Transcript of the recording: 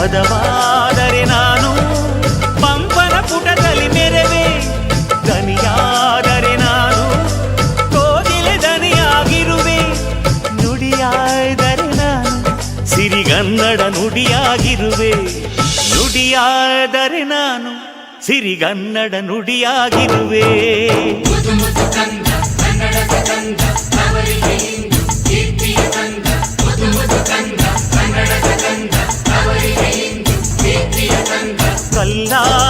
ಪದವಾದರೆ ನಾನು ಪಂಪನ ಪುಟದಲ್ಲಿ ಮೆರವೆ, ದನಿಯಾದರೆ ನಾನು ಕೋಗಿಲೆ ದನಿಯಾಗಿರುವೆ. ನುಡಿಯಾದರೆ ನಾನು ಸಿರಿಗನ್ನಡ ನುಡಿಯಾಗಿರುವೆ. ನುಡಿಯಾದರೆ ನಾನು ಸಿರಿಗನ್ನಡ ನುಡಿಯಾಗಿರುವೆ. ಕಲ್ಲಾ